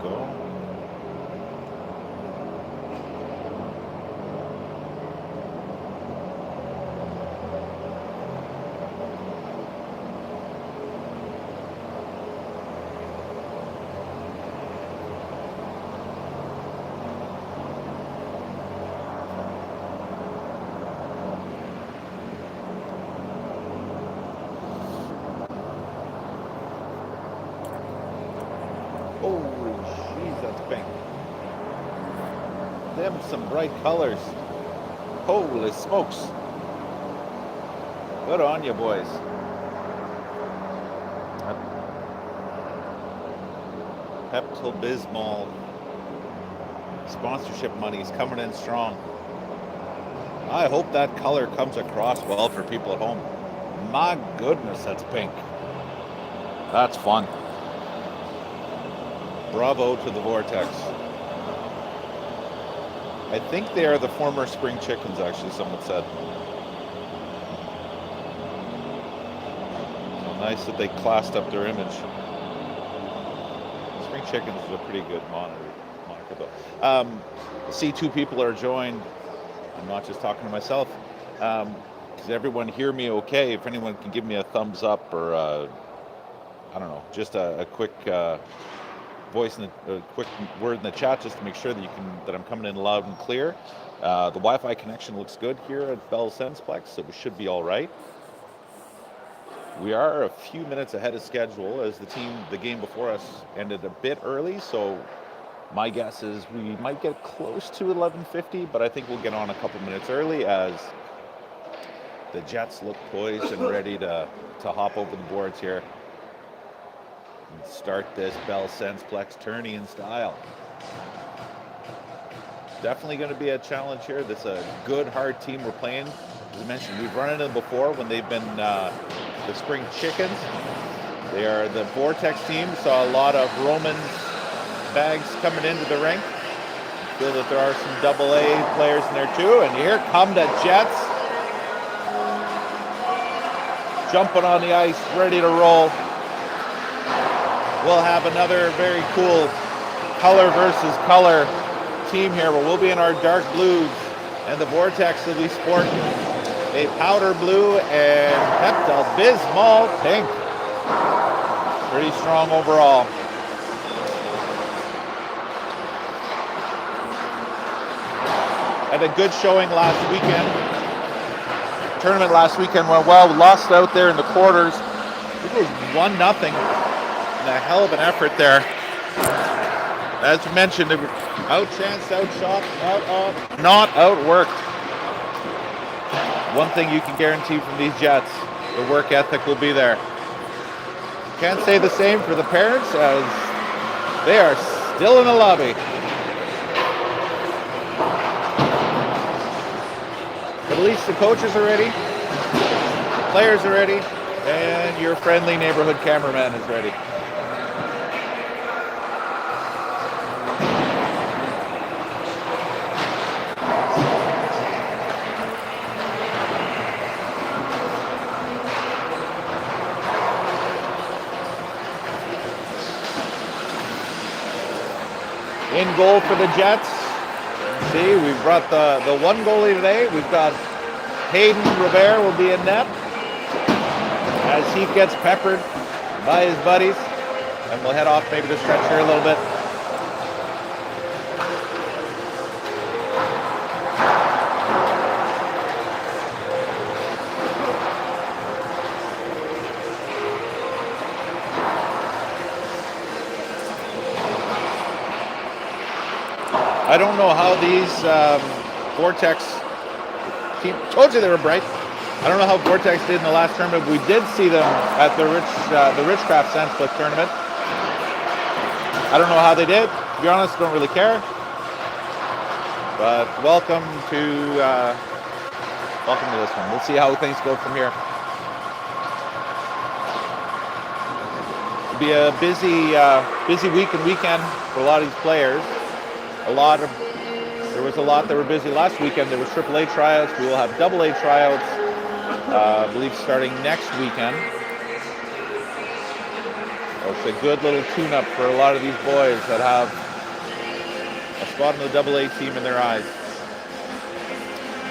go. Holy jeez, that's pink. Them some bright colors. Holy smokes. Good on you, boys. Pepto-Bismol sponsorship money is coming in strong. I hope that color comes across well for people at home. My goodness, that's pink. That's fun. Bravo to the Vortex. I think they are the former spring chickens, actually, someone said. So nice that they classed up their image. Spring chickens is a pretty good moniker, though. See, two people are joined. I'm not just talking to myself. Does everyone hear me okay? If anyone can give me a thumbs up or, I don't know, just a quick voice and a quick word in the chat just to make sure that I'm coming in loud and clear. The Wi-Fi connection looks good here at Bell Sensplex, so we should be all right. We are a few minutes ahead of schedule as the game before us ended a bit early, so my guess is we might get close to 11:50, but I think we'll get on a couple minutes early as the Jets look poised and ready to hop over the boards here and start this Bell Sensplex tourney in style. Definitely going to be a challenge here. This is a good, hard team we're playing. As I mentioned, we've run into them before when they've been the spring chickens. They are the Vortex team. Saw a lot of Roman's bags coming into the rink. Feel that there are some AA players in there too. And here come the Jets. Jumping on the ice, ready to roll. We'll have another very cool color versus color team here, where we'll be in our dark blues, and the Vortex will be sporting a powder blue and Pepto-Bismol pink. Pretty strong overall. Had a good showing last weekend. Tournament last weekend went well. We lost out there in the quarters. It was 1-0. And a hell of an effort there. As mentioned, they were outchanced, outshot, not outworked. One thing you can guarantee from these Jets, the work ethic will be there. Can't say the same for the parents, as they are still in the lobby. But at least the coaches are ready, the players are ready, and your friendly neighborhood cameraman is ready. In goal for the Jets. See, we've brought the one goalie today. We've got Hayden Robert will be in net as he gets peppered by his buddies. And we'll head off maybe to stretch here a little bit. I don't know how these Vortex team, told you they were bright. I don't know how Vortex did in the last tournament. We did see them at the Richcraft Sensplex tournament. I don't know how they did. To be honest, don't really care. But welcome to this one. We'll see how things go from here. It'll be a busy week and weekend for a lot of these players. There was a lot that were busy last weekend. There was AAA tryouts. We will have AA tryouts, I believe, starting next weekend. It's a good little tune-up for a lot of these boys that have a spot in the AA team in their eyes.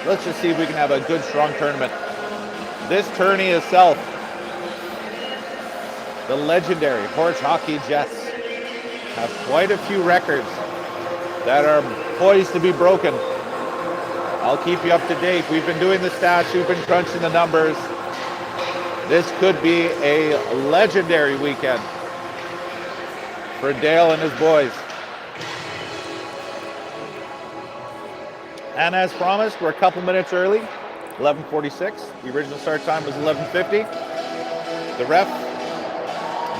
Let's just see if we can have a good, strong tournament. This tourney itself, the legendary Horse Hockey Jets, have quite a few records that are poised to be broken. I'll keep you up to date. We've been doing the stats, we've been crunching the numbers. This could be a legendary weekend for Dale and his boys. And as promised, we're a couple minutes early, 11:46. The original start time was 11:50. The ref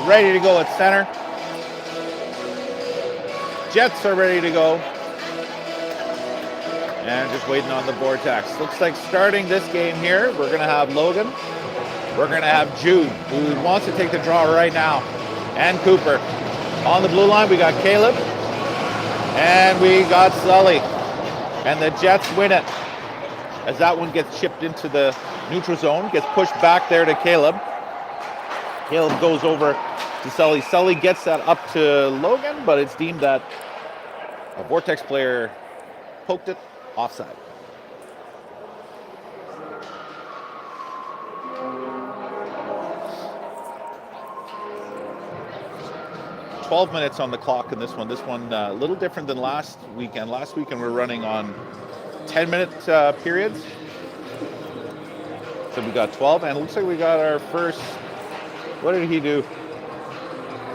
ready to go at center. Jets are ready to go. And just waiting on the Vortex. Looks like starting this game here, we're going to have Logan. We're going to have Jude, who wants to take the draw right now, and Cooper. On the blue line, we got Caleb, and we got Sully. And the Jets win it as that one gets chipped into the neutral zone, gets pushed back there to Caleb. Caleb goes over to Sully. Sully gets that up to Logan, but it's deemed that a Vortex player poked it offside. "12 minutes on the clock in this one. This one a little different than last weekend. Last weekend we're running on 10-minute periods. So we got 12, and it looks like we got our first, what did he do?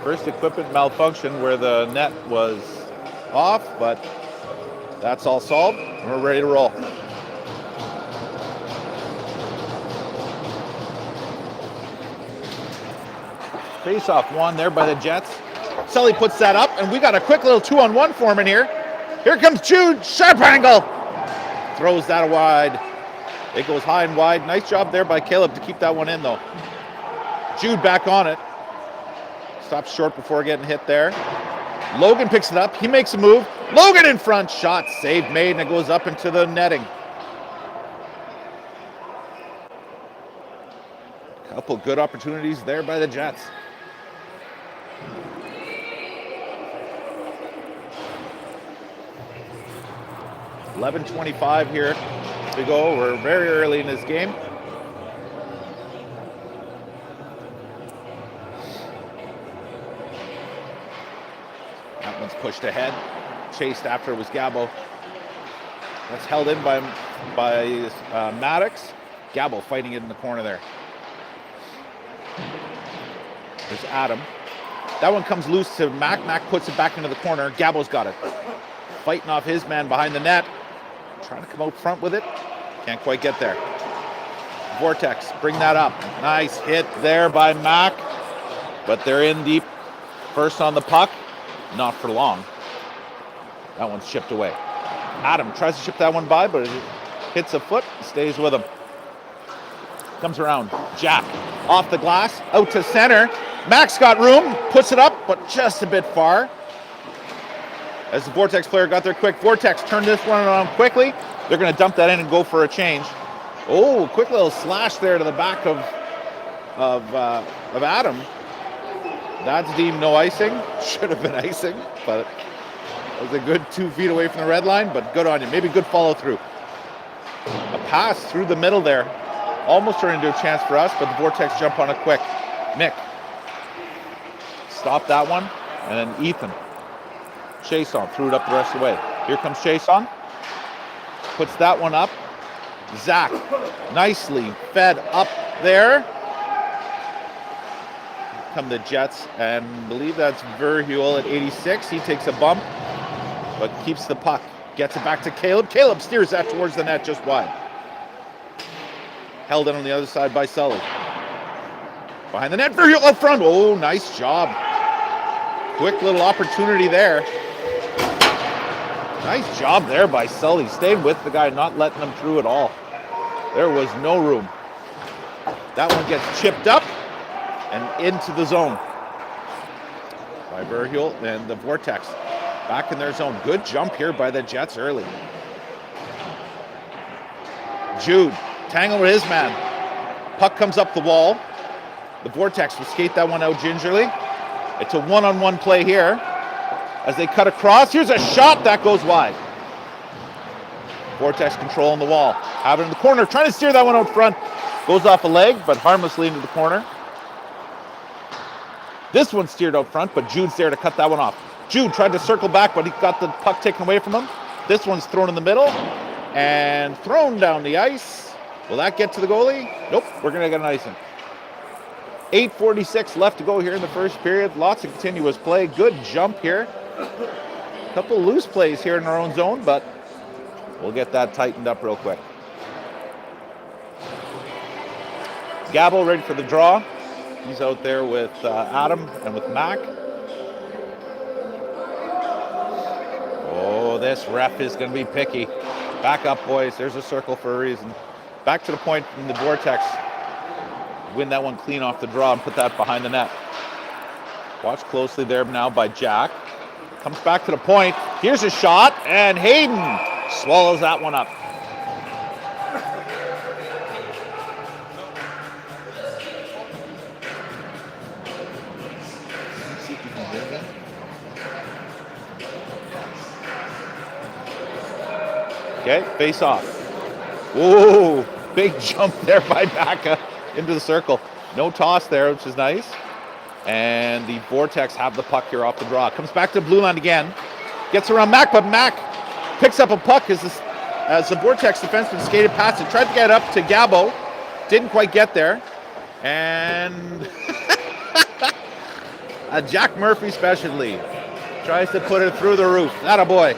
First equipment malfunction where the net was off, but that's all solved, and we're ready to roll. Face-off won there by the Jets. Sully puts that up, and we got a quick little 2-on-1 forming here. Here comes Jude, sharp angle. Throws that wide. It goes high and wide. Nice job there by Caleb to keep that one in, though. Jude back on it. Stops short before getting hit there. Logan picks it up. He makes a move. Logan in front. Shot saved, made, and it goes up into the netting. Couple good opportunities there by the Jets. $11:25 here to go. We're very early in this game. That one's pushed ahead. Chased after was Gabo. That's held in by Maddox. Gabo fighting it in the corner there. There's Adam. That one comes loose to Mac. Mac puts it back into the corner. Gabo's got it. Fighting off his man behind the net. Trying to come out front with it. Can't quite get there. Vortex, bring that up. Nice hit there by Mac. But they're in deep. First on the puck. Not for long. That one's chipped away. Adam tries to chip that one by, but it hits a foot. Stays with him. Comes around. Jack off the glass. Out to center. Mac's got room. Puts it up, but just a bit far. As the Vortex player got there quick. Vortex turned this one around quickly. They're going to dump that in and go for a change. Oh, quick little slash there to the back of Adam. That's deemed no icing. Should have been icing, but it was a good 2 feet away from the red line, but good on you. Maybe good follow through. A pass through the middle there. Almost turned into a chance for us, but the Vortex jump on it quick. Nick. Stop that one. And then Ethan. Chason threw it up the rest of the way. Here comes Chason. Puts that one up. Zach nicely fed up there. Come the Jets, and I believe that's Verhule at 86. He takes a bump, but keeps the puck. Gets it back to Caleb. Caleb steers that towards the net just wide. Held in on the other side by Sully. Behind the net, Verhule up front. Oh, nice job. Quick little opportunity there. Nice job there by Sully. Stayed with the guy, not letting him through at all. There was no room. That one gets chipped up and into the zone by Verhule and the Vortex. Back in their zone. Good jump here by the Jets early. Jude tangled with his man. Puck comes up the wall. The Vortex will skate that one out gingerly. It's a one-on-one play here. As they cut across, here's a shot that goes wide. Vortex controlling the wall. Have it in the corner, trying to steer that one out front. Goes off a leg, but harmlessly into the corner. This one steered out front, but Jude's there to cut that one off. Jude tried to circle back, but he got the puck taken away from him. This one's thrown in the middle and thrown down the ice. Will that get to the goalie? Nope, we're going to get an icing. 8:46 left to go here in the first period. Lots of continuous play. Good jump here. A couple loose plays here in our own zone, but we'll get that tightened up real quick. Gabo ready for the draw. He's out there with Adam and with Mac. Oh, this ref is going to be picky. Back up, boys. There's a circle for a reason. Back to the point in the Vortex. Win that one clean off the draw and put that behind the net. Watch closely there now by Jack. Comes back to the point. Here's a shot, and Hayden swallows that one up. Okay, face off. Whoa, big jump there by Bacca into the circle. No toss there, which is nice. And the Vortex have the puck here off the draw. Comes back to blue line again. Gets around Mac, but Mac picks up a puck as the Vortex defenseman skated past it. Tried to get up to Gabo. Didn't quite get there. And a Jack Murphy specialty. Tries to put it through the roof. Atta boy.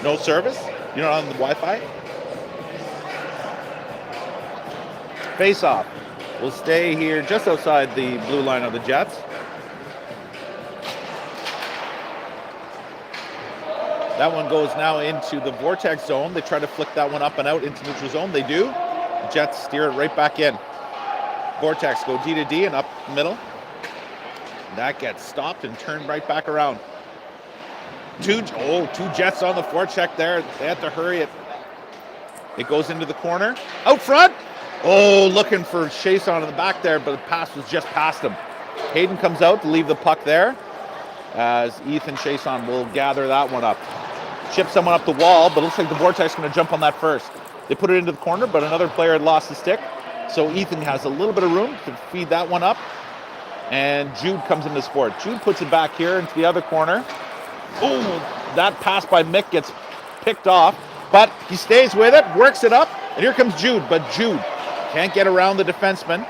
No service? You're not on the Wi-Fi? Face off. We'll stay here just outside the blue line of the Jets. That one goes now into the Vortex zone. They try to flick that one up and out into neutral zone. They do. The Jets steer it right back in. Vortex go D to D and up the middle. That gets stopped and turned right back around. Two Jets on the forecheck there. They have to hurry it. It goes into the corner. Out front. Oh, looking for Chason in the back there, but the pass was just past him. Hayden comes out to leave the puck there as Ethan Chason will gather that one up. Chip someone up the wall, but it looks like the Vortex is going to jump on that first. They put it into the corner, but another player had lost the stick. So Ethan has a little bit of room to feed that one up. And Jude comes into sport. Jude puts it back here into the other corner. Oh, that pass by Mick gets picked off, but he stays with it, works it up, and here comes Jude, but Jude can't get around the defenseman,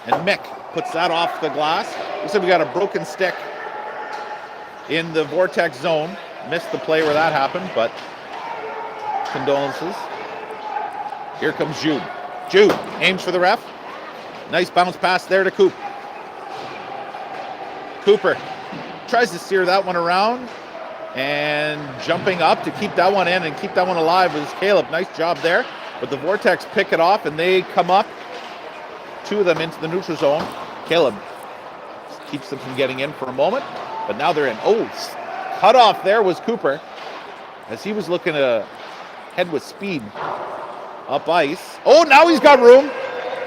and Mick puts that off the glass. Looks like we got a broken stick in the Vortex zone. Missed the play where that happened, but condolences. Here comes Jude. Jude aims for the ref. Nice bounce pass there to Coop. Cooper tries to steer that one around, and jumping up to keep that one in and keep that one alive was Caleb. Nice job there. But the Vortex pick it off, and they come up, two of them into the neutral zone. Caleb keeps them from getting in for a moment, but now they're in. Oh, cut off there was Cooper as he was looking to head with speed up ice. Oh, now he's got room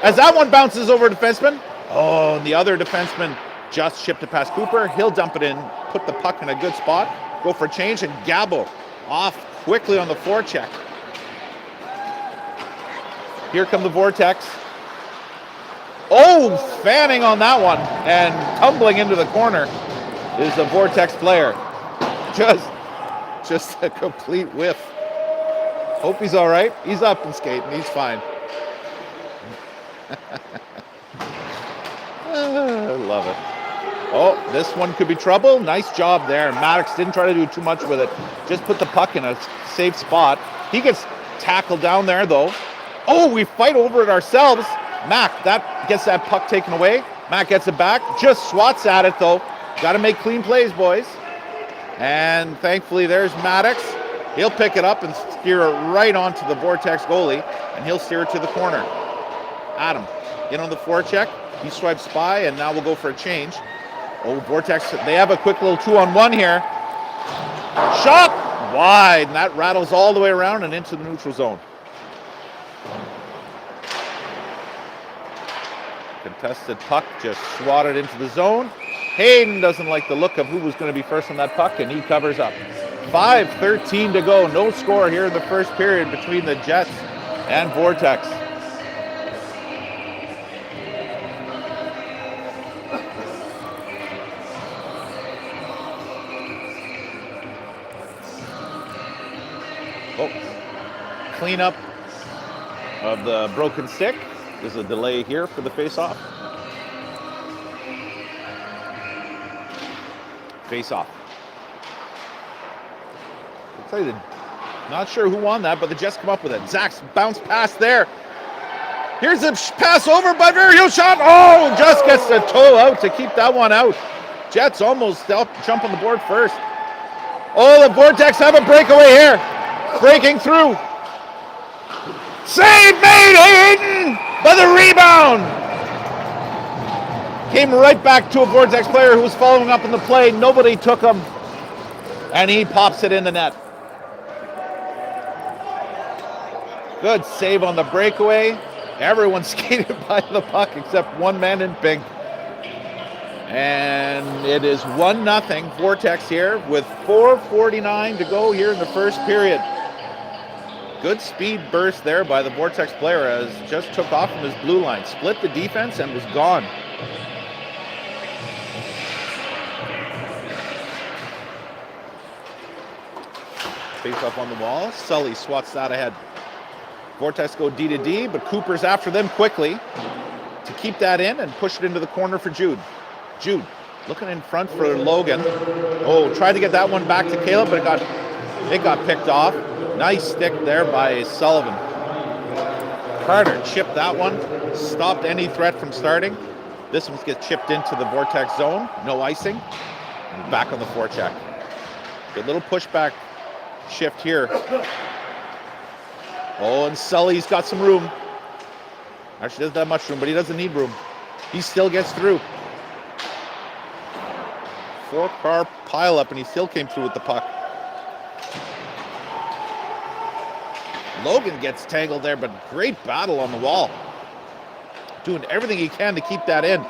as that one bounces over defenseman. Oh, and the other defenseman just shipped it past Cooper. He'll dump it in, put the puck in a good spot, go for a change, and Gabo off quickly on the forecheck. Here come the Vortex. Oh, fanning on that one, and tumbling into the corner is a Vortex player. Just a complete whiff. Hope he's all right. He's up and skating. He's fine. I love it. Oh, this one could be trouble. Nice job there. Maddox didn't try to do too much with it. Just put the puck in a safe spot. He gets tackled down there, though. Oh, we fight over it ourselves. Mac, that gets that puck taken away. Mac gets it back. Just swats at it, though. Got to make clean plays, boys. And thankfully, there's Maddox. He'll pick it up and steer it right onto the Vortex goalie, and he'll steer it to the corner. Adam, in on the forecheck. He swipes by, and now we'll go for a change. Oh, Vortex, they have a quick little 2-on-1 here. Shot wide, and that rattles all the way around and into the neutral zone. Contested puck just swatted into the zone. Hayden doesn't like the look of who was going to be first on that puck, and he covers up. 5:13 to go. No score here in the first period between the Jets and Vortex. Oh, cleanup of the broken stick. There's a delay here for the face-off. Face-off. Not sure who won that, but the Jets come up with it. Zach's bounce pass there. Here's a pass over by Verheel shot. Oh, just gets the toe out to keep that one out. Jets almost jump on the board first. Oh, the Vortex have a breakaway here. Breaking through. Save made, Hayden, by the rebound. Came right back to a Vortex player who was following up in the play. Nobody took him, and he pops it in the net. Good save on the breakaway. Everyone skated by the puck except one man in pink. And it is 1-0 Vortex here with 4:49 to go here in the first period. Good speed burst there by the Vortex player as just took off from his blue line, split the defense and was gone. Face up on the wall. Sully swats that ahead. Vortex go D to D, but Cooper's after them quickly to keep that in and push it into the corner for Jude. Jude looking in front for Logan. Oh, tried to get that one back to Caleb, but it got picked off. Nice stick there by Sullivan. Carter chipped that one, stopped any threat from starting. This one gets chipped into the Vortex zone, no icing, and back on the forecheck. Good little pushback shift here. Oh, and Sully's got some room. Actually doesn't have much room, but he doesn't need room. He still gets through. 4-car pileup, and he still came through with the puck. Logan gets tangled there, but great battle on the wall. Doing everything he can to keep that in.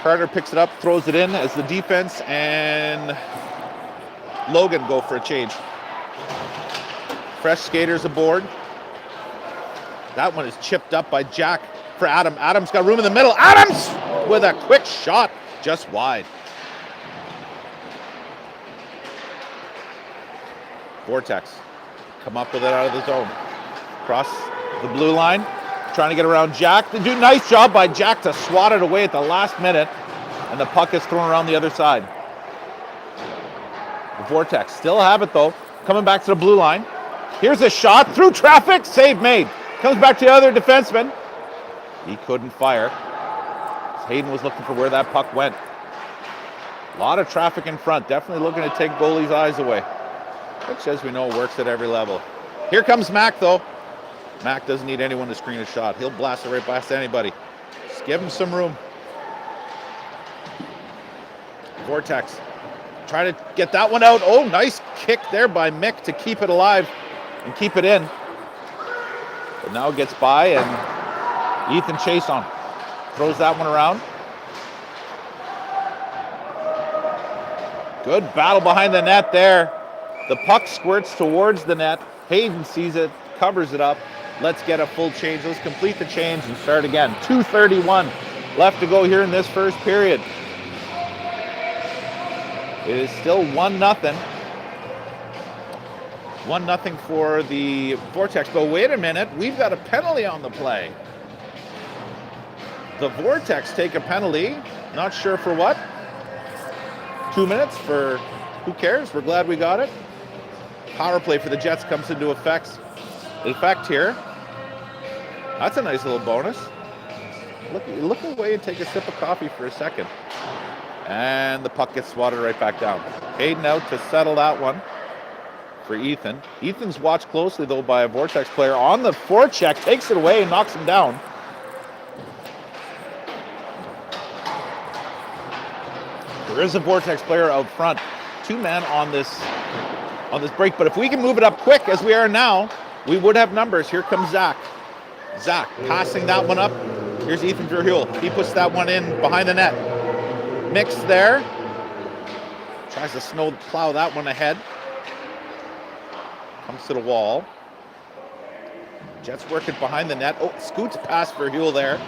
Carter picks it up, throws it in as the defense and Logan go for a change. Fresh skaters aboard. That one is chipped up by Jack for Adam. Adam's got room in the middle. Adams with a quick shot just wide. Vortex come up with it out of the zone. Across the blue line, trying to get around Jack. They do a nice job by Jack to swat it away at the last minute, and the puck is thrown around the other side. The Vortex still have it though, coming back to the blue line. Here's a shot through traffic, save made. Comes back to the other defenseman. He couldn't fire. Hayden was looking for where that puck went. A lot of traffic in front, definitely looking to take goalie's eyes away, which, as we know, works at every level. Here comes Mac, though. Mac doesn't need anyone to screen a shot. He'll blast it right past anybody. Just give him some room. Vortex. Try to get that one out. Oh, nice kick there by Mick to keep it alive and keep it in. But now it gets by, and Ethan Chason throws that one around. Good battle behind the net there. The puck squirts towards the net. Hayden sees it, covers it up. Let's get a full change. Let's complete the change and start again. 2:31 left to go here in this first period. It is still 1-0. 1-0 for the Vortex. But wait a minute, we've got a penalty on the play. The Vortex take a penalty. Not sure for what. 2 minutes for who cares? We're glad we got it. Power play for the Jets comes into effect here. That's a nice little bonus. Look away and take a sip of coffee for a second. And the puck gets swatted right back down. Hayden out to settle that one for Ethan. Ethan's watched closely, though, by a Vortex player on the forecheck. Takes it away and knocks him down. There is a Vortex player out front. 2 men on this break. But if we can move it up quick, as we are now, we would have numbers. Here comes Zach. Zach passing that one up Here's Ethan Verhul. He puts that one in behind the net. Mix there. Tries to snow plow that one ahead. Comes to the wall. Jets working behind the net. Oh, scoots past Verhul there.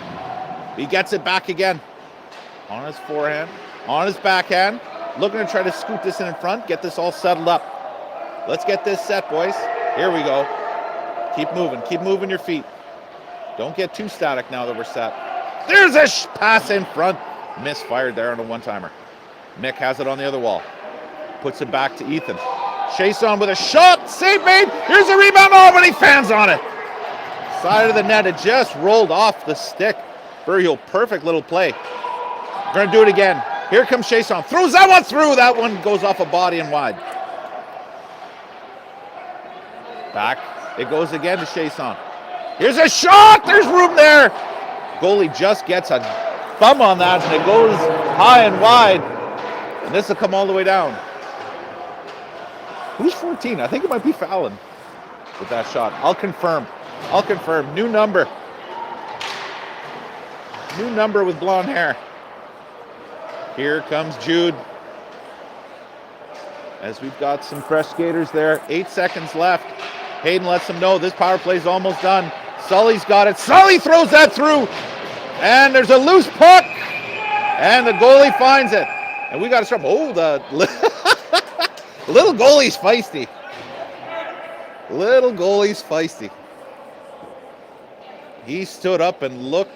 He gets it back again. On his forehand. On his backhand. Looking to try to scoot this in front. Get this all settled up. Let's get this set, boys. Here we go. Keep moving. Keep moving your feet. Don't get too static now that we're set. There's a pass in front. Misfired there on a one-timer. Mick has it on the other wall. Puts it back to Ethan. Chason with a shot. Save made. Here's a rebound. Oh, but he fans on it. Side of the net. It just rolled off the stick. Verhul, perfect little play. We're going to do it again. Here comes Chason. Throws that one through. That one goes off a body and wide. Back. It goes again to Chason. Here's a shot. There's room there. Goalie just gets a thumb on that, and it goes high and wide. And this will come all the way down. Who's 14? I think it might be Fallon with that shot. I'll confirm. New number. New number with blonde hair. Here comes Jude. As we've got some fresh skaters there. 8 seconds left. Hayden lets them know this power play is almost done. Sully's got it. Sully throws that through. And there's a loose puck. And the goalie finds it. And we got to start. Oh, the little goalie's feisty. Little goalie's feisty. He stood up and looked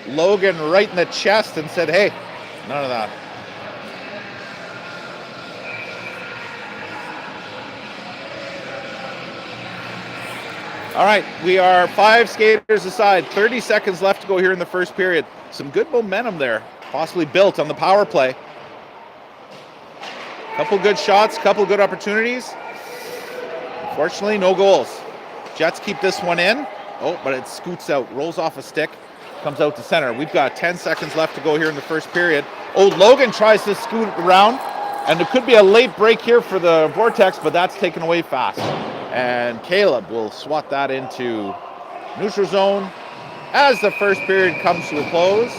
Logan right in the chest and said, hey, none of that. All right, we are 5 skaters aside. 30 seconds left to go here in the first period. Some good momentum there, possibly built on the power play. Couple good shots, couple good opportunities. Unfortunately, no goals. Jets keep this one in. Oh, but it scoots out, rolls off a stick, comes out to center. We've got 10 seconds left to go here in the first period. Oh, Logan tries to scoot around, and there could be a late break here for the Vortex, but that's taken away fast. And Caleb will swat that into neutral zone as the first period comes to a close.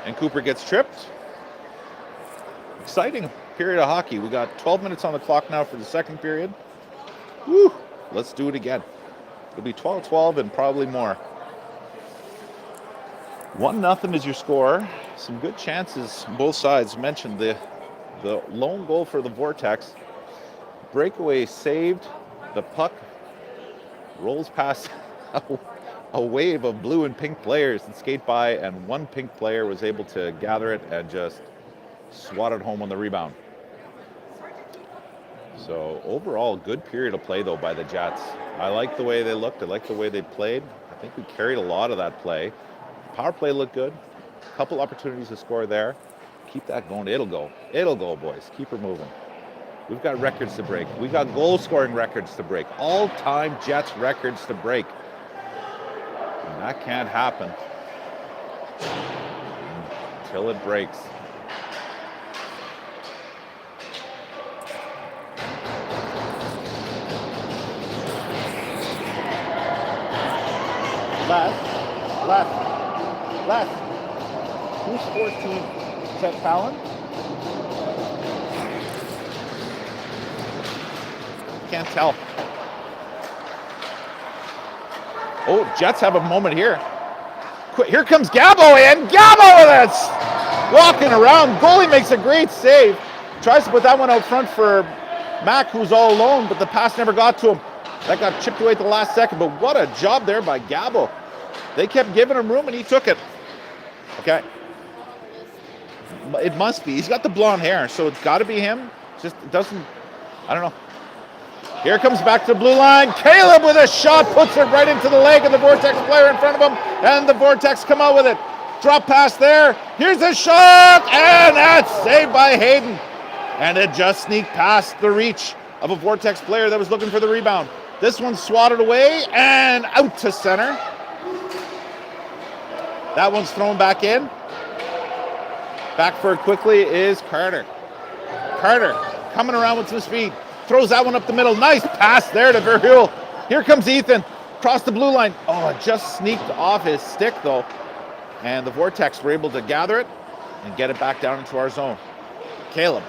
And Cooper gets tripped. Exciting period of hockey. We got 12 minutes on the clock now for the second period. Woo! Let's do it again. It'll be 12-12 and probably more. 1-0 is your score. Some good chances on both sides. Mentioned the lone goal for the Vortex. Breakaway saved. The puck rolls past a wave of blue and pink players that skate by, and one pink player was able to gather it and just swat it home on the rebound. So overall, good period of play though by the Jets. I like the way they looked. I like the way they played. I think we carried a lot of that play. Power play looked good. A couple opportunities to score there. Keep that going. It'll go. It'll go, boys. Keep her moving. We've got records to break. We've got goal-scoring records to break. All-time Jets records to break. And that can't happen until it breaks. Left. Who's 14? Is that Fallon? Can't tell. Oh, Jets have a moment here. Here comes Gabo in. Gabo with it! Walking around. Goalie makes a great save. Tries to put that one out front for Mac, who's all alone, but the pass never got to him. That got chipped away at the last second, but what a job there by Gabo. They kept giving him room, and he took it. Okay. It must be. He's got the blonde hair, so it's got to be him. Just it doesn't, I don't know. Here comes back to the blue line. Caleb with a shot, puts it right into the leg of the Vortex player in front of him, and the Vortex come out with it. Drop pass there. Here's a shot, and that's saved by Hayden. And it just sneaked past the reach of a Vortex player that was looking for the rebound. This one's swatted away and out to center. That one's thrown back in. Back for it quickly is Carter. Carter coming around with some speed. Throws that one up the middle. Nice pass there to Verhul. Here comes Ethan. across the blue line. Oh, it just sneaked off his stick though. And the Vortex were able to gather it and get it back down into our zone. Caleb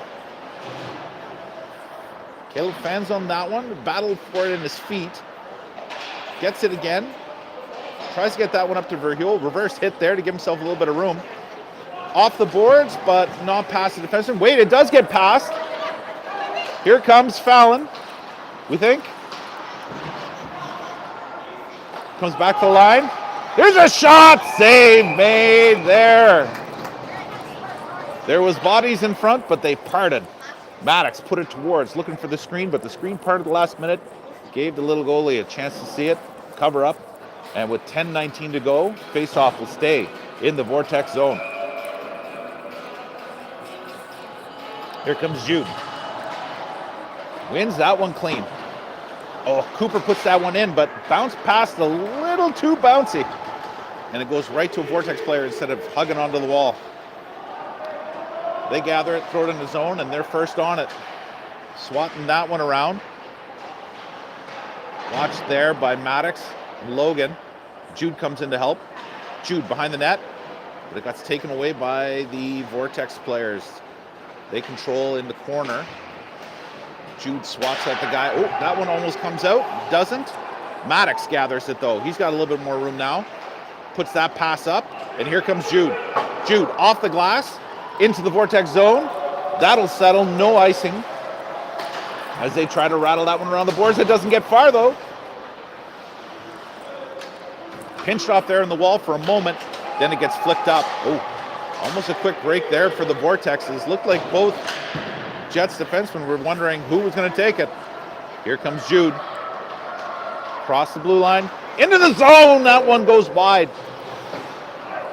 fans on that one, battled for it in his feet. Gets it again. Tries to get that one up to Verhul. Reverse hit there to give himself a little bit of room. Off the boards, but not past the defenseman. Wait, it does get past. Here comes Fallon, we think. Comes back to the line. There's a shot! Save made there. There was bodies in front, but they parted. Maddox put it towards, looking for the screen, but the screen parted the last minute. Gave the little goalie a chance to see it, cover up. And with 10:19 to go, faceoff will stay in the Vortex zone. Here comes Jude. Wins that one clean. Oh, Cooper puts that one in, but bounced past a little too bouncy. And it goes right to a Vortex player instead of hugging onto the wall. They gather it, throw it in the zone, and they're first on it. Swatting that one around. Watched there by Maddox and Logan. Jude comes in to help. Jude behind the net, but it got taken away by the Vortex players. They control in the corner. Jude swats at the guy. Oh, that one almost comes out. Doesn't. Maddox gathers it though. He's got a little bit more room now. Puts that pass up, and here comes Jude. Jude off the glass, into the Vortex zone. That'll settle, no icing. As they try to rattle that one around the boards. It doesn't get far though. Pinched off there in the wall for a moment, then it gets flicked up. Oh, almost a quick break there for the Vortexes. Looked like both Jets defensemen were wondering who was going to take it. Here comes Jude. Across the blue line, into the zone. That one goes wide.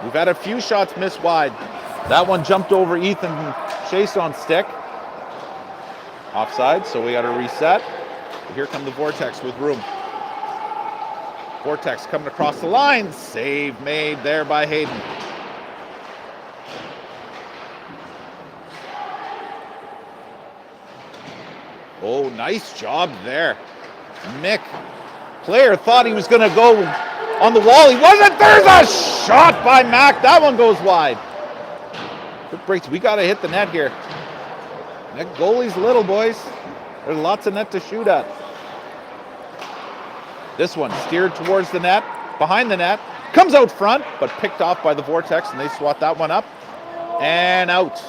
We've had a few shots miss wide. That one jumped over Ethan Chase on stick. Offside, so we got to reset. Here come the Vortex with room. Vortex coming across the line. Save made there by Hayden. Oh, nice job there. Mick. Player thought he was going to go on the wall. He wasn't. There's a shot by Mac. That one goes wide. Good breaks. We got to hit the net here. That goalie's little, boys. There's lots of net to shoot at. This one steered towards the net, behind the net, comes out front, but picked off by the Vortex, and they swat that one up and out.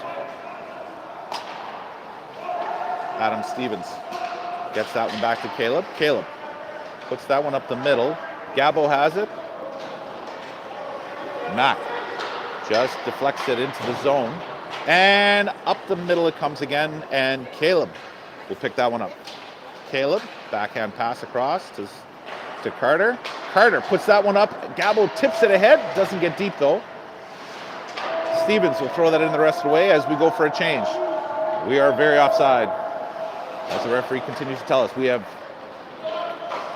Adam Stevens gets that one back to Caleb. Caleb puts that one up the middle. Gabo has it. Mac just deflects it into the zone. And up the middle it comes again, and Caleb will pick that one up. Caleb, backhand pass across to Carter. Carter puts that one up. Gabo tips it ahead. Doesn't get deep though. Stevens will throw that in the rest of the way as we go for a change. We are very offside. As the referee continues to tell us, we have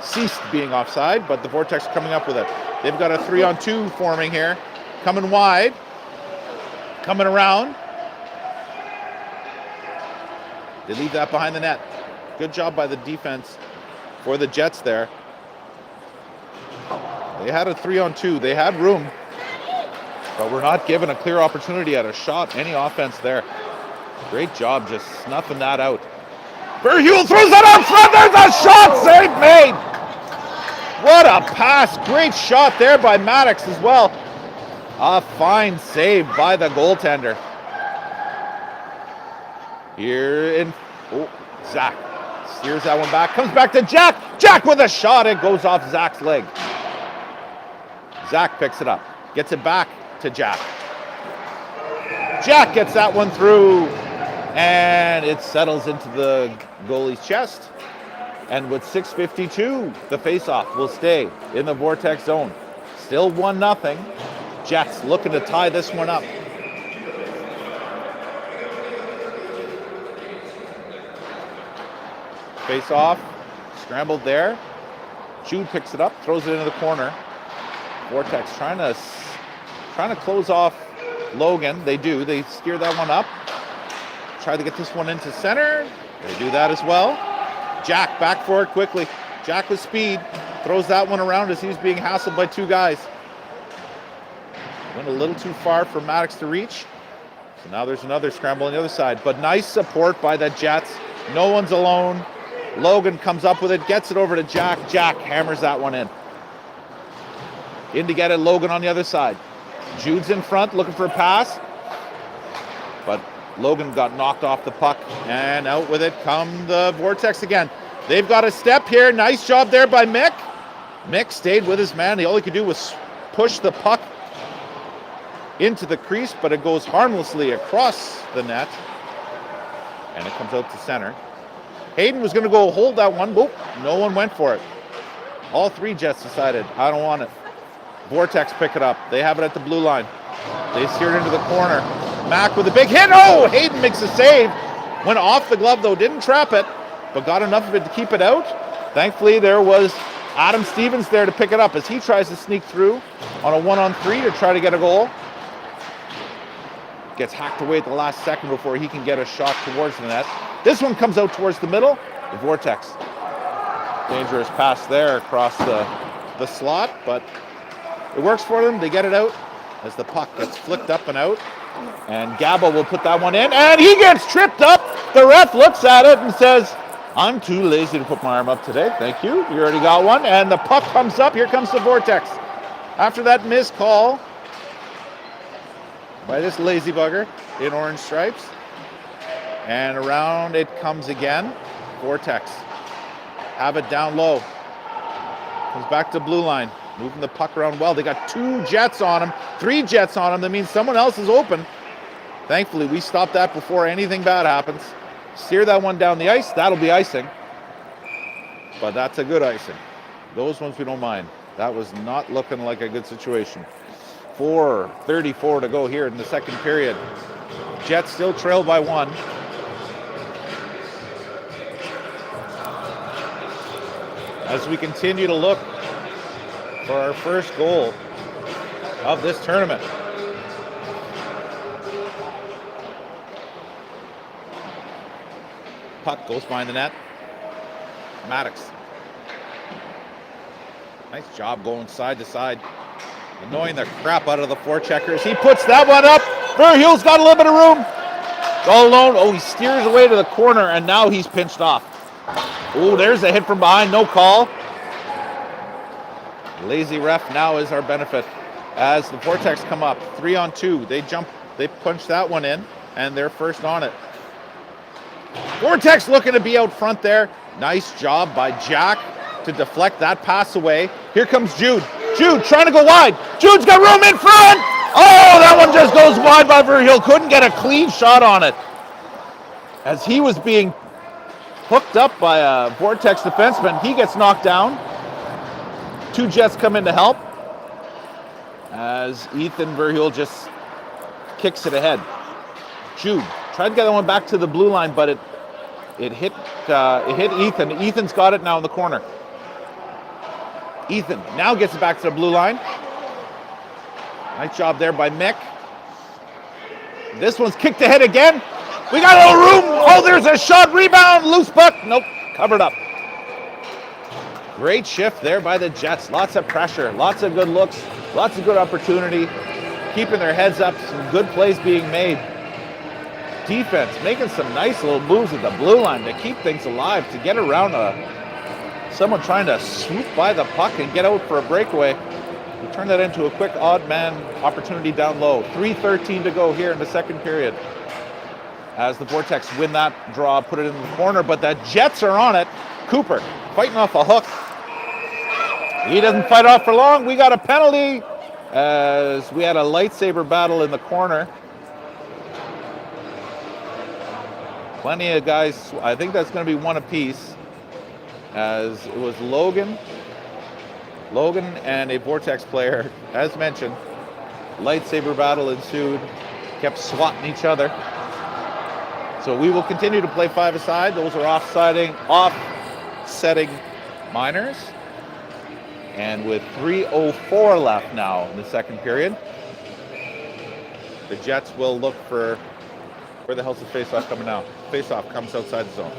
ceased being offside, but the Vortex coming up with it. They've got a 3-on-2 forming here. Coming wide. Coming around. They leave that behind the net. Good job by the defense for the Jets there. They had a 3-on-2. They had room, but we're not given a clear opportunity at a shot, any offense there. Great job just snuffing that out. Verhul throws that out front. There's a shot. Save made. What a pass. Great shot there by Maddox as well. A fine save by the goaltender. Here in, Zach steers that one back, comes back to Jack. Jack with a shot. It goes off Zach's leg. Zach picks it up, gets it back to Jack. Jack gets that one through, and it settles into the goalie's chest. And with 6:52, the faceoff will stay in the Vortex zone. Still 1-0. Jets looking to tie this one up. Face-off, scrambled there. Jude picks it up, throws it into the corner. Vortex trying to close off Logan. They do. They steer that one up. Try to get this one into center. They do that as well. Jack back for it quickly. Jack with speed. throws that one around as he's being hassled by two guys. Went a little too far for Maddox to reach. So now there's another scramble on the other side. But nice support by the Jets. No one's alone. Logan comes up with it, gets it over to Jack. Jack hammers that one in. In to get it, Logan on the other side. Jude's in front, looking for a pass. But Logan got knocked off the puck. And out with it come the Vortex again. They've got a step here. Nice job there by Mick. Mick stayed with his man. All he could do was push the puck into the crease, but it goes harmlessly across the net. And it comes out to center. Hayden was going to go hold that one. Boop. No one went for it. All three Jets decided, I don't want it. Vortex pick it up. They have it at the blue line. They steer it into the corner. Mack with a big hit. Oh, Hayden makes a save. Went off the glove, though. Didn't trap it, but got enough of it to keep it out. Thankfully, there was Adam Stevens there to pick it up as he tries to sneak through on a 1-on-3 to try to get a goal. Gets hacked away at the last second before he can get a shot towards the net. This one comes out towards the middle. The Vortex. Dangerous pass there across the slot, but it works for them. They get it out as the puck gets flicked up and out. And Gabo will put that one in, and he gets tripped up. The ref looks at it and says, I'm too lazy to put my arm up today. Thank you. You already got one. And the puck comes up. Here comes the Vortex. After that missed call by this lazy bugger in orange stripes. And around it comes again. Vortex. Have it down low. Comes back to blue line. Moving the puck around well. They got two Jets on him. Three Jets on him. That means someone else is open. Thankfully, we stopped that before anything bad happens. Steer that one down the ice. That'll be icing. But that's a good icing. Those ones we don't mind. That was not looking like a good situation. 4:34 to go here in the second period. Jets still trail by one. As we continue to look for our first goal of this tournament. Puck goes behind the net. Maddox. Nice job going side to side. Annoying the crap out of the forecheckers. He puts that one up. Verheul's got a little bit of room. All alone. Oh, he steers away to the corner, and now he's pinched off. Oh, there's a hit from behind. No call. Lazy ref now is our benefit. As the Vortex come up, 3-on-2. They punch that one in, and they're first on it. Vortex looking to be out front there. Nice job by Jack to deflect that pass away. Here comes Jude. Jude trying to go wide. Jude's got room in front. Oh, that one just goes wide by Verheul. Couldn't get a clean shot on it. As he was being hooked up by a Vortex defenseman, he gets knocked down. Two Jets come in to help as Ethan Verheul just kicks it ahead. Jude tried to get that one back to the blue line, but it hit Ethan. Ethan's got it now in the corner. Ethan now gets it back to the blue line. Nice job there by Mick. This one's kicked ahead again. We got a little room. Oh, there's a shot. Rebound. Loose puck. Nope. Covered up. Great shift there by the Jets. Lots of pressure. Lots of good looks. Lots of good opportunity. Keeping their heads up. Some good plays being made. Defense making some nice little moves at the blue line to keep things alive, to get around someone trying to swoop by the puck and get out for a breakaway. We turn that into a quick odd man opportunity down low. 3:13 to go here in the second period. As the Vortex win that draw, put it in the corner, but the Jets are on it. Cooper fighting off a hook. He doesn't fight off for long. We got a penalty as we had a lightsaber battle in the corner. Plenty of guys. I think that's going to be one apiece, as it was Logan and a Vortex player. As mentioned, lightsaber battle ensued, kept swatting each other. So we will continue to play five-a-side. Those are offsetting minors. And with 3:04 left now in the second period, the Jets will look for where the hell's the face-off coming now? Face-off comes outside the zone.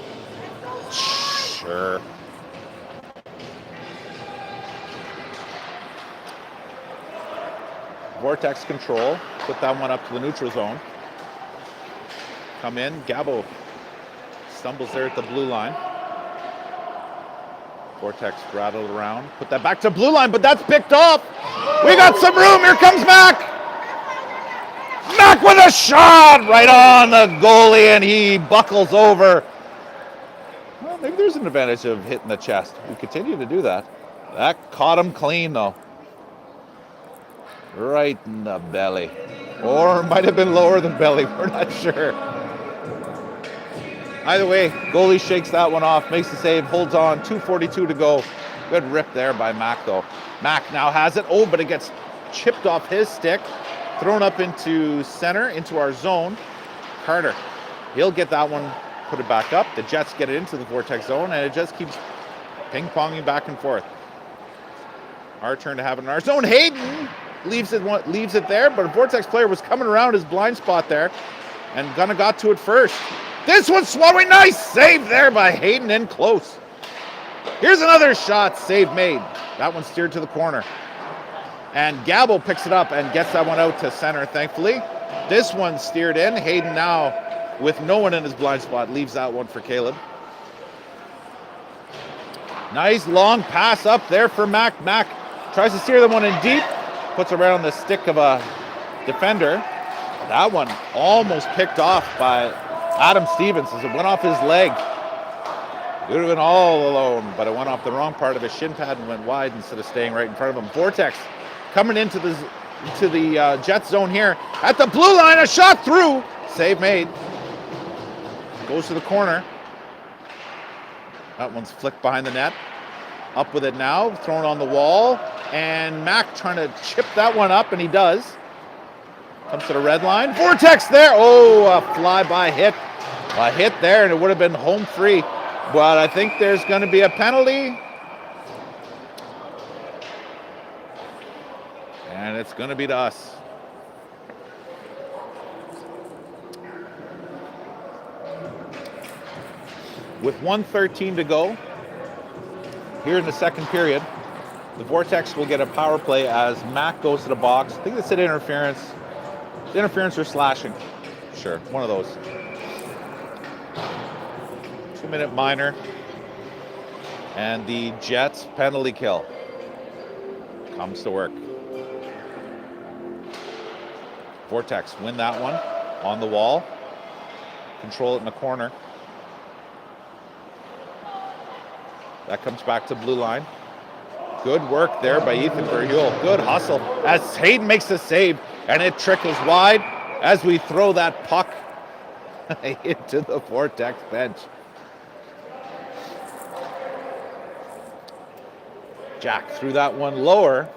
Sure. Vortex control. Put that one up to the neutral zone. Come in. Gabo stumbles there at the blue line. Vortex rattled around. Put that back to blue line, but that's picked off. We got some room. Here comes Mac. Mac with a shot right on the goalie, and he buckles over. Well, maybe there's an advantage of hitting the chest. We continue to do that. That caught him clean, though. Right in the belly. Or might have been lower than belly. We're not sure. Either way, goalie shakes that one off, makes the save, holds on, 2:42 to go. Good rip there by Mac, though. Mac now has it. Oh, but it gets chipped off his stick. Thrown up into center, into our zone. Carter, he'll get that one, put it back up. The Jets get it into the Vortex zone, and it just keeps ping-ponging back and forth. Our turn to have it in our zone. Hayden leaves it there, but a Vortex player was coming around his blind spot there, and Gunna got to it first. This one's swallowing. Nice save there by Hayden, in close. Here's another shot, save made. That one steered to the corner. And Gabo picks it up and gets that one out to center, thankfully. This one steered in. Hayden now, with no one in his blind spot, leaves that one for Caleb. Nice long pass up there for Mac. Mac tries to steer the one in deep. Puts it right on the stick of a defender. That one almost picked off by Adam Stevens as it went off his leg. It would have been all alone, but it went off the wrong part of his shin pad and went wide instead of staying right in front of him. Vortex coming into the Jets zone here. At the blue line, a shot through. Save made. Goes to the corner. That one's flicked behind the net. Up with it now, thrown on the wall. And Mac trying to chip that one up, and he does. Comes to the red line. Vortex there. Oh, a fly-by hit. A hit there, and it would have been home free. But I think there's going to be a penalty. And it's going to be to us. With 1:13 to go, here in the second period, the Vortex will get a power play as Mac goes to the box. I think it's an interference. It's interference or slashing. Sure, one of those. 2-minute minor. And the Jets penalty kill comes to work. Vortex win that one on the wall. Control it in the corner. That comes back to blue line. Good work there by Ethan Verhule. Good hustle as Hayden makes the save, and it trickles wide as we throw that puck into the Vortex bench. Jack threw that one lower.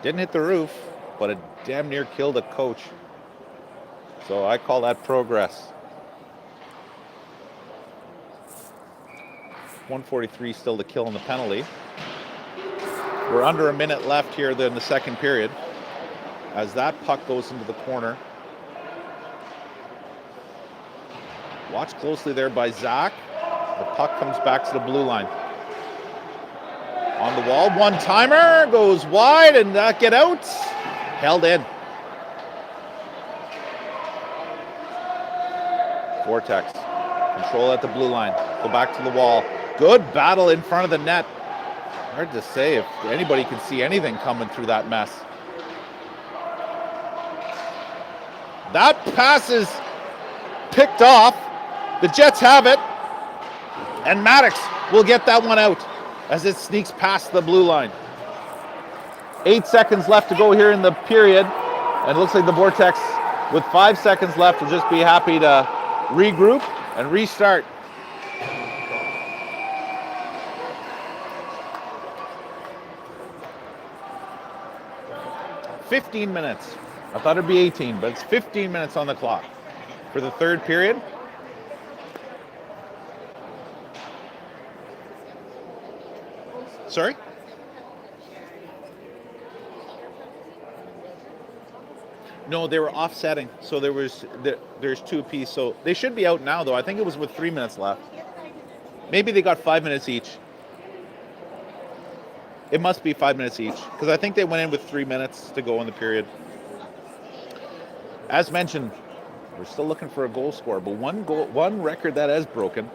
Didn't hit the roof, but it damn near killed a coach. So I call that progress. 1:43 still to kill in the penalty. We're under a minute left here in the second period as that puck goes into the corner. Watch closely there by Zach. The puck comes back to the blue line. On the wall, one-timer, goes wide, and that get out. Held in. Vortex, control at the blue line. Go back to the wall. Good battle in front of the net. Hard to say if anybody can see anything coming through that mess. That pass is picked off. The Jets have it. And Maddox will get that one out as it sneaks past the blue line. 8 seconds left to go here in the period. And it looks like the Vortex, with 5 seconds left, will just be happy to regroup and restart. $15 minutes. I thought it'd be 18, but it's 15 minutes on the clock for the third period. Sorry? No, they were offsetting, so there's two apiece. So they should be out now, though. I think it was with 3 minutes left. Maybe they got 5 minutes each. It must be 5 minutes each, because I think they went in with 3 minutes to go in the period. As mentioned, we're still looking for a goal scorer, but one record that has broken.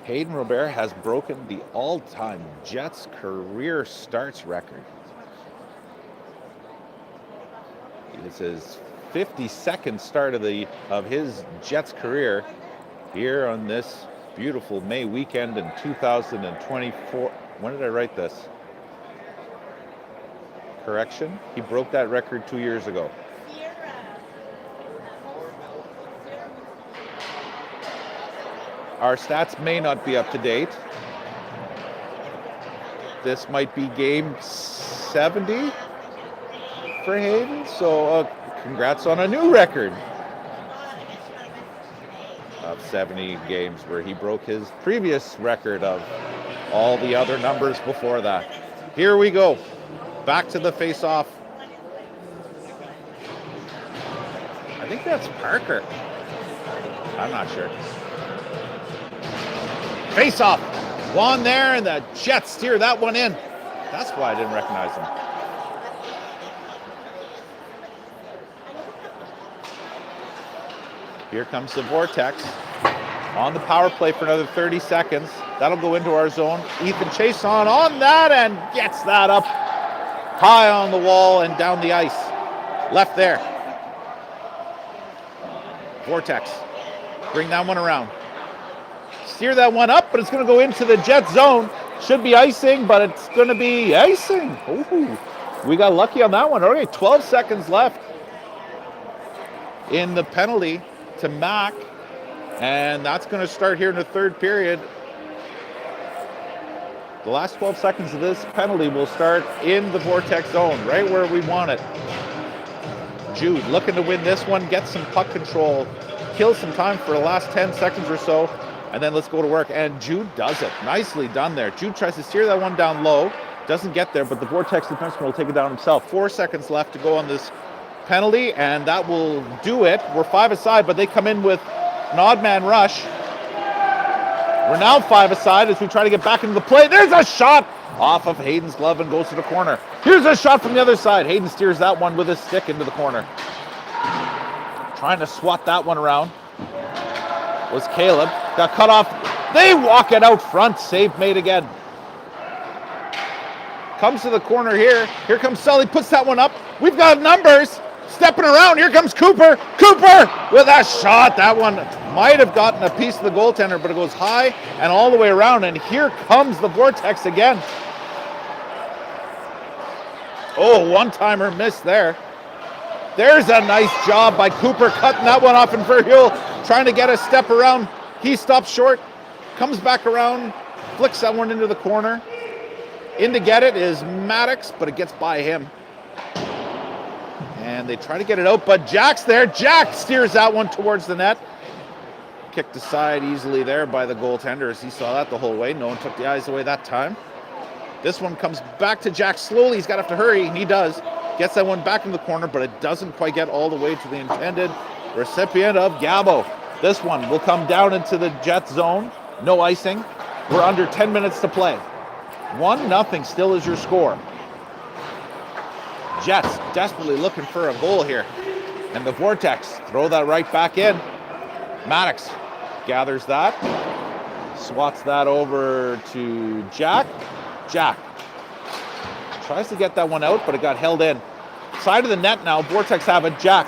Hayden Robert has broken the all-time Jets career starts record. It's his 52nd start of his Jets career here on this beautiful May weekend in 2024. When did I write this? Correction, he broke that record 2 years ago. Our stats may not be up to date. This might be game 70 for Hayden, so congrats on a new record of 70 games, where he broke his previous record of all the other numbers before that. Here we go. Back to the face-off. I think that's Parker. I'm not sure. Face-off. One there, and the Jets steer that one in. That's why I didn't recognize him. Here comes the Vortex on the power play for another 30 seconds. That'll go into our zone. Ethan Chason on that and gets that up high on the wall and down the ice. Left there. Vortex. Bring that one around. Steer that one up, but it's going to go into the Jet zone. Should be icing, but it's going to be icing. Ooh, we got lucky on that one. Okay, 12 seconds left in the penalty to Mac, and that's going to start here in the third period. The last 12 seconds of this penalty will start in the Vortex zone, right where we want it. Jude looking to win this one, get some puck control, kill some time for the last 10 seconds or so, and then let's go to work. And Jude does it. Nicely done there. Jude tries to steer that one down low, doesn't get there, but the Vortex defenseman will take it down himself. 4 seconds left to go on this penalty, and that will do it. We're 5 aside, but they come in with an odd man rush. We're now 5 aside as we try to get back into the play. There's a shot off of Hayden's glove and goes to the corner. Here's a shot from the other side. Hayden steers that one with his stick into the corner. Trying to swat that one around was Caleb. Got cut off. They walk it out front. Save made again. Comes to the corner here. Here comes Sully. Puts that one up. We've got numbers. Stepping around. Here comes Cooper. Cooper with a shot. That one might have gotten a piece of the goaltender, but it goes high and all the way around. And here comes the Vortex again. Oh, one-timer miss there. There's a nice job by Cooper cutting that one off, and Verhul trying to get a step around. He stops short, comes back around, flicks that one into the corner. In to get it is Maddox, but it gets by him. And they try to get it out, but Jack's there. Jack steers that one towards the net. Kicked aside easily there by the goaltender as he saw that the whole way. No one took the eyes away that time. This one comes back to Jack slowly. He's got to have to hurry, and he does. Gets that one back in the corner, but it doesn't quite get all the way to the intended recipient of Gabo. This one will come down into the Jet zone. No icing. We're under 10 minutes to play. 1-0 still is your score. Jets desperately looking for a goal here. And the Vortex throw that right back in. Maddox gathers that. Swats that over to Jack. Jack tries to get that one out, but it got held in. Side of the net now. Vortex have it. Jack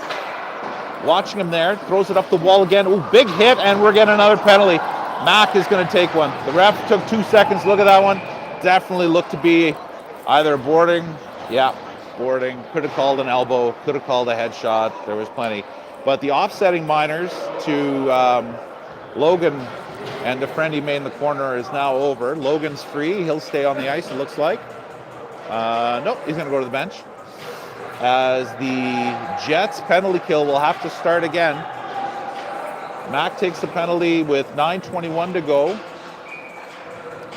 watching him there. Throws it up the wall again. Ooh, big hit, and we're getting another penalty. Mac is going to take one. The ref took 2 seconds. Look at that one. Definitely looked to be either boarding. Yeah, boarding. Could have called an elbow. Could have called a headshot. There was plenty. But the offsetting minors to Logan and the friend he made in the corner is now over. Logan's free. He'll stay on the ice, it looks like. Nope, he's going to go to the bench. As the Jets penalty kill will have to start again. Mac takes the penalty with 9:21 to go.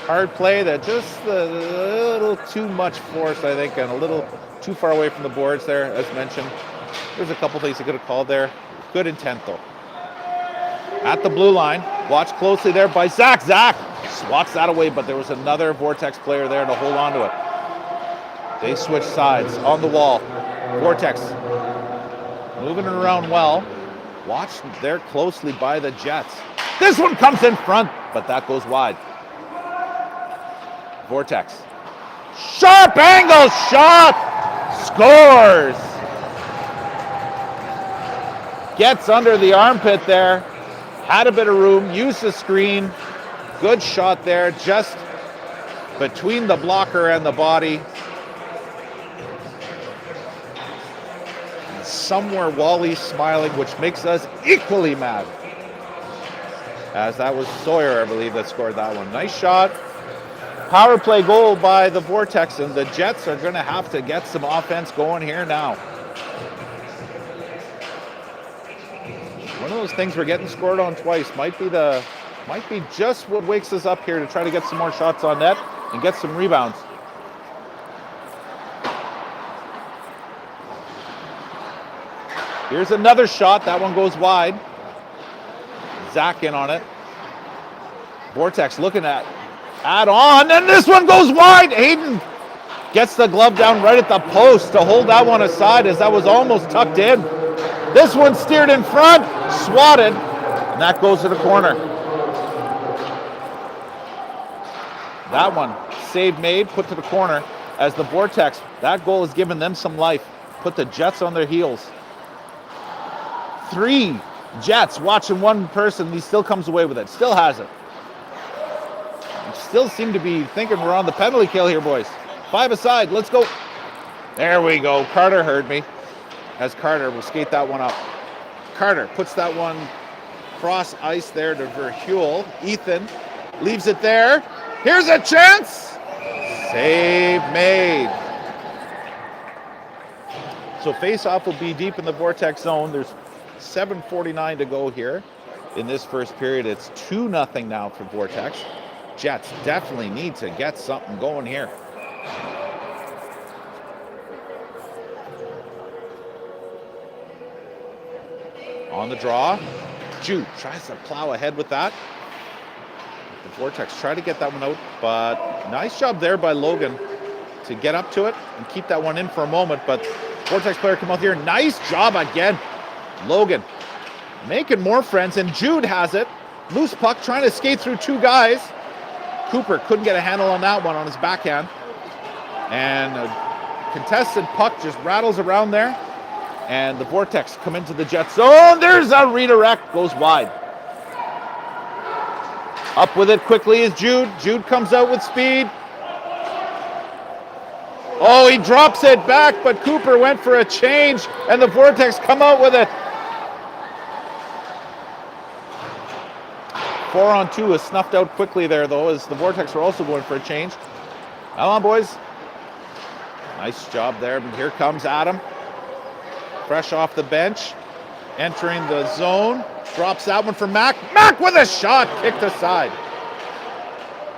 Hard play that just a little too much force, I think, and a little too far away from the boards there, as mentioned. There's a couple things he could have called there. Good intent, though. At the blue line, watch closely there by Zach. Zach swats that away, but there was another Vortex player there to hold on to it. They switch sides on the wall. Vortex moving it around well. Watched there closely by the Jets. This one comes in front, but that goes wide. Vortex. Sharp angle shot! Scores! Gets under the armpit there. Had a bit of room, used the screen. Good shot there, just between the blocker and the body. Somewhere Wally's smiling, which makes us equally mad. As that was Sawyer, I believe, that scored that one. Nice shot. Power play goal by the Vortex, and the Jets are going to have to get some offense going here now. One of those things we're getting scored on twice. Might be just what wakes us up here to try to get some more shots on net and get some rebounds. Here's another shot. That one goes wide. Zach in on it. Vortex looking at add on, and this one goes wide. Hayden gets the glove down right at the post to hold that one aside as that was almost tucked in. This one steered in front, swatted, and that goes to the corner. That one, save made, put to the corner as the Vortex, that goal has given them some life. Put the Jets on their heels. 3 Jets watching one person, he still comes away with it, still has it. Still seem to be thinking we're on the penalty kill here, boys. 5 aside, let's go. There we go, Carter heard me. As Carter will skate that one up. Carter puts that one cross ice there to Verhule. Ethan leaves it there. Here's a chance. Save made. So face-off will be deep in the Vortex zone. There's 7:49 to go here in this first period. It's 2-0 now for Vortex. Jets definitely need to get something going here. On the draw, Jude tries to plow ahead with that. The Vortex try to get that one out, but nice job there by Logan to get up to it and keep that one in for a moment, but Vortex player come out here. Nice job again. Logan making more friends, and Jude has it. Loose puck trying to skate through 2 guys. Cooper couldn't get a handle on that one on his backhand. And a contested puck just rattles around there. And the Vortex come into the Jet zone. There's a redirect, goes wide. Up with it quickly is Jude. Jude comes out with speed. Oh, he drops it back, but Cooper went for a change, and the Vortex come out with it. 4-on-2 is snuffed out quickly there, though, as the Vortex are also going for a change. Come on, boys. Nice job there, but here comes Adam. Fresh off the bench, entering the zone. Drops that one for Mac. Mac with a shot, kicked aside.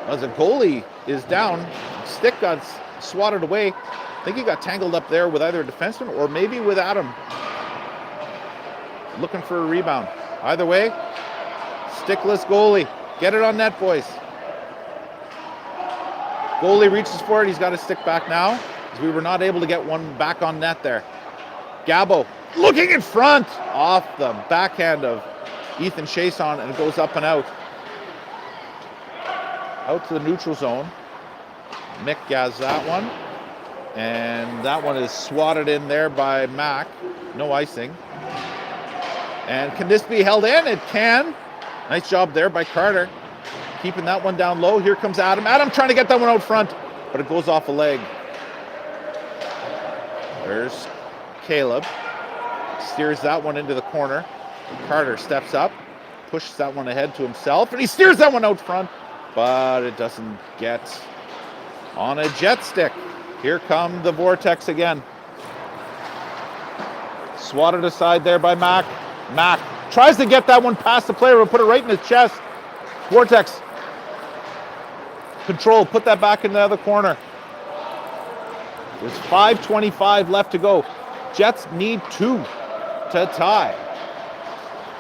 As the goalie is down, stick got swatted away. I think he got tangled up there with either a defenseman or maybe with Adam. Looking for a rebound. Either way, stickless goalie. Get it on net, boys. Goalie reaches for it. He's got to stick back now, as we were not able to get one back on net there. Gabo looking in front off the backhand of Ethan Chason, and it goes up and out. Out to the neutral zone. Mick has that one. And that one is swatted in there by Mac. No icing. And can this be held in? It can. Nice job there by Carter. Keeping that one down low. Here comes Adam. Adam trying to get that one out front, but it goes off a leg. There's Caleb. Steers that one into the corner. Carter steps up, pushes that one ahead to himself, and he steers that one out front, but it doesn't get on a Jet stick. Here come the Vortex again. Swatted aside there by Mac. Mac tries to get that one past the player, but put it right in his chest. Vortex. Control, put that back in the other corner. There's 5:25 left to go. Jets need 2 to tie.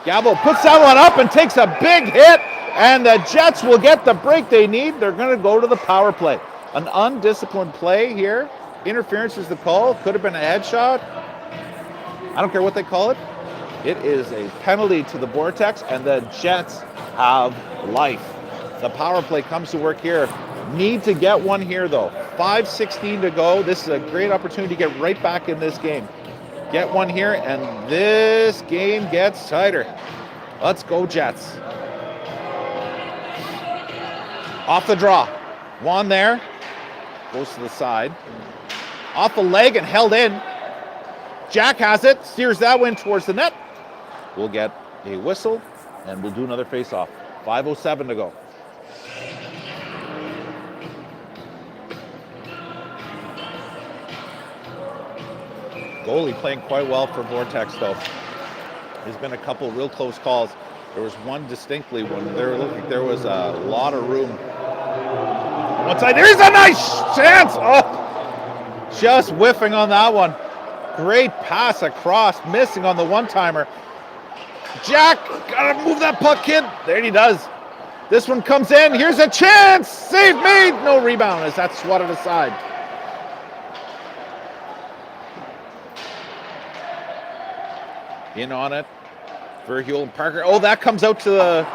Gabo puts that one up and takes a big hit, and the Jets will get the break they need. They're going to go to the power play. An undisciplined play here interference is the call. Could have been a headshot. I don't care what they call it. It is a penalty to the Vortex, and the Jets have life. The power play comes to work here. Need to get one here, though. 5:16 to go. This is a great opportunity to get right back in this game. Get one here, and this game gets tighter. Let's go, Jets. Off the draw. One there. Goes to the side. Off the leg and held in. Jack has it. Steers that one towards the net. We'll get a whistle, and we'll do another face-off. 5:07 to go. Goalie playing quite well for Vortex, though. There's been a couple real close calls. There was one distinctly when there was a lot of room. One side, there's a nice chance! Oh, just whiffing on that one. Great pass across, missing on the one-timer. Jack, gotta move that puck, kid. There he does. This one comes in. Here's a chance. Save made. No rebound as that's swatted aside. In on it. Verheuvel and Parker. Oh, that comes out to the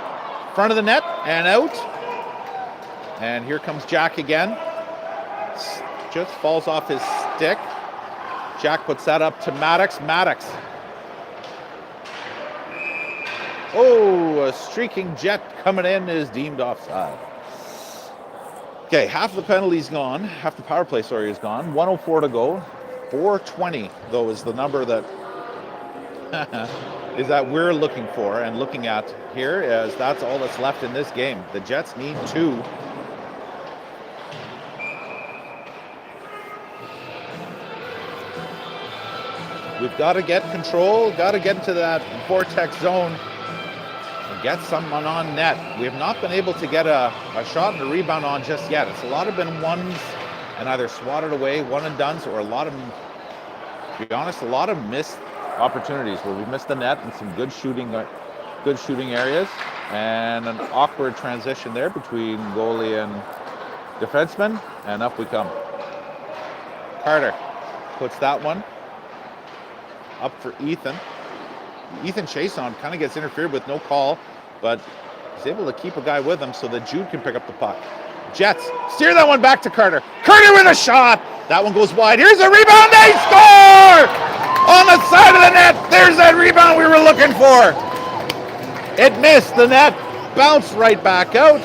front of the net and out. And here comes Jack again. Just falls off his stick. Jack puts that up to Maddox. Maddox. Oh, a streaking Jet coming in is deemed offside. Okay, half the penalty's gone. Half the power play, sorry, is gone. 1:04 to go. 4:20, though, is the number that we're looking for and looking at here, as that's all that's left in this game. The Jets need 2. We've got to get control, got to get into that Vortex zone and get someone on net. We have not been able to get a shot and a rebound on just yet. It's a lot of been ones and either swatted away, one and dones, or a lot of, to be honest, a lot of missed opportunities where we missed the net and some good shooting areas, and an awkward transition there between goalie and defenseman, and up we come. Carter puts that one up for Ethan. Ethan Chason kind of gets interfered with, no call, but he's able to keep a guy with him so that Jude can pick up the puck. Jets steer that one back to Carter. Carter with a shot. That one goes wide. Here's a rebound. They score! On the side of the net. There's that rebound we were looking for. It missed the net. Bounced right back out.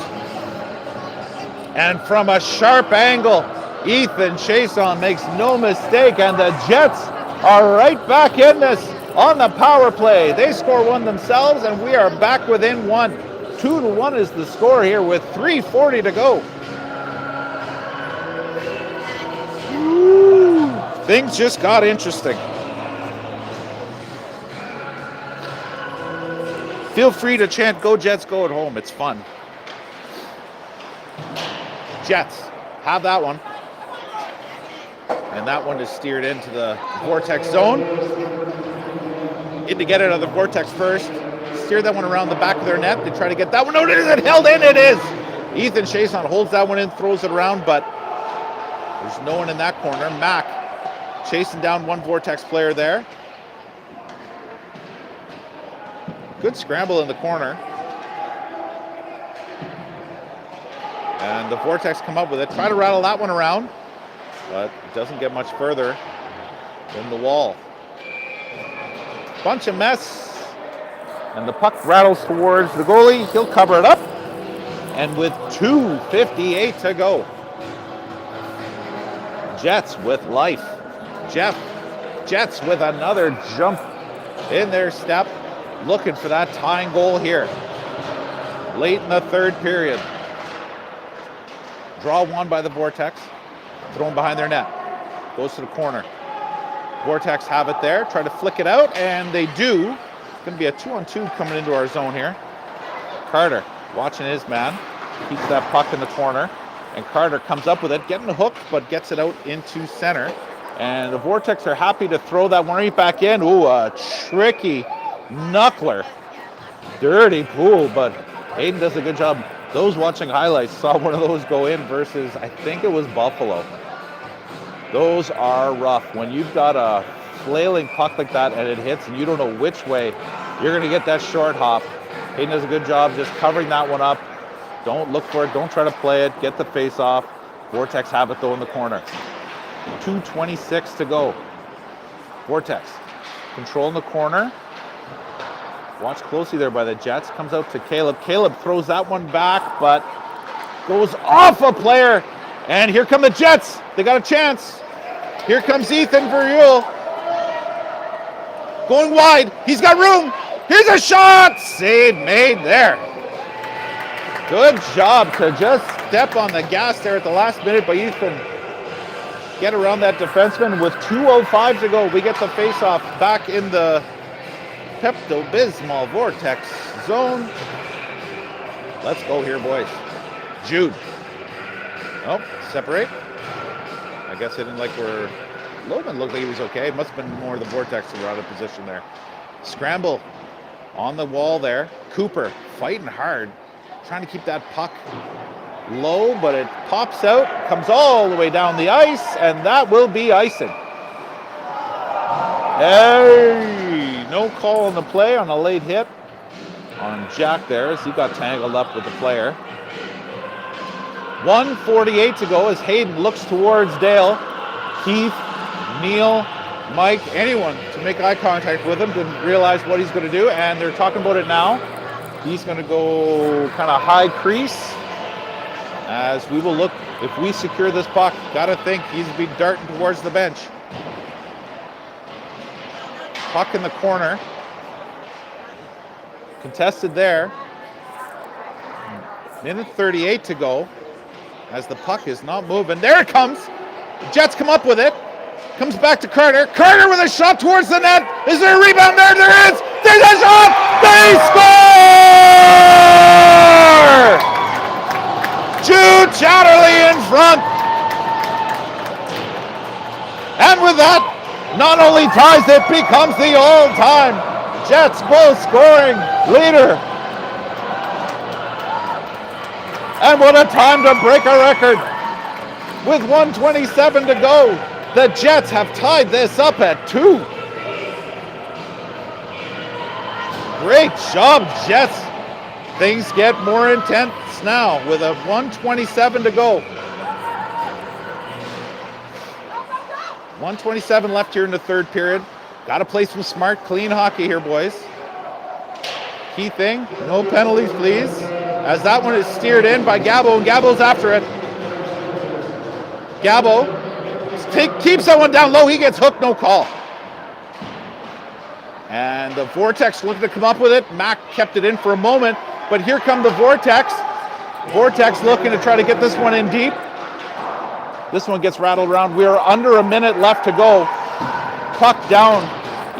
And from a sharp angle, Ethan Chason makes no mistake, and the Jets are right back in this on the power play. They score one themselves, and we are back within 1. 2-1 is the score here with 3:40 to go. Woo. Things just got interesting. Feel free to chant "Go Jets, go" at home. It's fun. Jets have that one. And that one is steered into the Vortex zone. Need to get it out of the Vortex first. Steer that one around the back of their net. They try to get that one out. Is it held in? It is. Ethan Chason holds that one in, throws it around, but there's no one in that corner. Mac chasing down one Vortex player there. Good scramble in the corner. And the Vortex come up with it. Try to rattle that one around, but it doesn't get much further than the wall. Bunch of mess. And the puck rattles towards the goalie. He'll cover it up. And with 2:58 to go, Jets with life. Jets with another jump in their step, looking for that tying goal here. Late in the third period. Draw one by the Vortex. Thrown behind their net. Goes to the corner. Vortex have it there. Try to flick it out, and they do. It's going to be a 2-on-2 coming into our zone here. Carter watching his man. Keeps that puck in the corner. And Carter comes up with it, getting the hook, but gets it out into center. And the Vortex are happy to throw that one right back in. Ooh, a tricky knuckler. Dirty pool, but Aiden does a good job. Those watching highlights saw one of those go in versus, I think it was Buffalo. Those are rough. When you've got a flailing puck like that and it hits and you don't know which way you're going to get that short hop. Hayden does a good job just covering that one up. Don't look for it. Don't try to play it. Get the face off. Vortex have it though in the corner. 2:26 to go. Vortex control in the corner. Watch closely there by the Jets. Comes out to Caleb. Caleb throws that one back, but goes off a player. And here come the Jets. They got a chance. Here comes Ethan Verhul. Going wide. He's got room. Here's a shot. Save made there. Good job to just step on the gas there at the last minute by Ethan. Get around that defenseman with 2:05 to go. We get the face-off back in the Pepto-Bismol Vortex zone. Let's go here, boys. Jude. Oh, separate. I guess it didn't like where Logan looked like he was okay. It must have been more the Vortex who were out of position there. Scramble on the wall there. Cooper fighting hard, trying to keep that puck low, but it pops out, comes all the way down the ice, and that will be icing. Hey, no call on the play on a late hit on Jack there as he got tangled up with the player. 1:48 to go as Hayden looks towards Dale. Keith, Neil, Mike, anyone to make eye contact with him, didn't realize what he's going to do, and they're talking about it now. He's going to go kind of high crease as we will look. If we secure this puck, got to think he's be darting towards the bench. Puck in the corner. Contested there. Minute 38 to go as the puck is not moving. There it comes. The Jets come up with it. Comes back to Carter. Carter with a shot towards the net. Is there a rebound there? There is. There's a shot. They score! Jude Chatterley in front. And with that, not only ties it, becomes the all-time Jets goal scoring leader. And what a time to break a record. With 1:27 to go, the Jets have tied this up at 2. Great job, Jets. Things get more intense now with a 1:27 to go. 1:27 left here in the third period. Got to play some smart, clean hockey here, boys. Key thing, no penalties, please. As that one is steered in by Gabo, and Gabo's after it. Gabo keeps that one down low. He gets hooked, no call. And the Vortex looking to come up with it. Mac kept it in for a moment, but here come the Vortex. Vortex looking to try to get this one in deep. This one gets rattled around. We are under a minute left to go. Puck down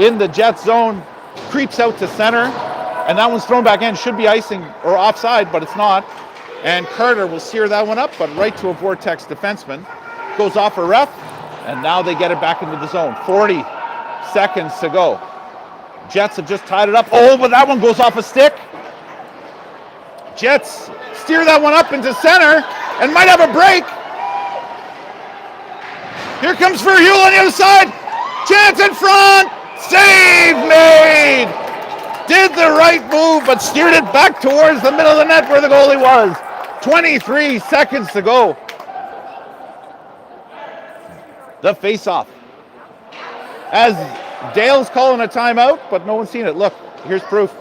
in the Jets zone. Creeps out to center. And that one's thrown back in. Should be icing or offside, but it's not. And Carter will steer that one up, but right to a Vortex defenseman. Goes off a ref, and now they get it back into the zone. 40 seconds to go. Jets have just tied it up. Oh, but that one goes off a stick. Jets steer that one up into center and might have a break. Here comes Verhul on the other side. Chance in front. Save made. Did the right move, but steered it back towards the middle of the net where the goalie was. 23 seconds to go. The face-off. As Dale's calling a timeout, but no one's seen it. Look, here's proof.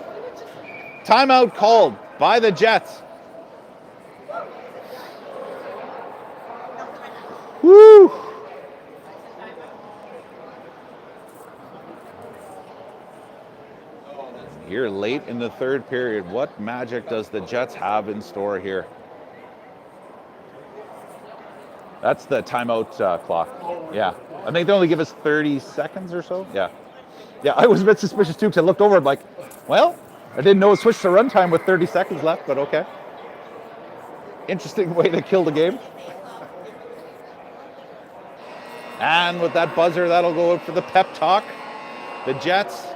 Timeout called by the Jets. Woo! Here late in the third period, what magic does the Jets have in store here? That's the timeout clock. Yeah. I think they only give us 30 seconds or so. Yeah. Yeah, I was a bit suspicious too because I looked over and like, well, I didn't know it switched to runtime with 30 seconds left, but okay. Interesting way to kill the game. And with that buzzer, that'll go out for the pep talk. The Jets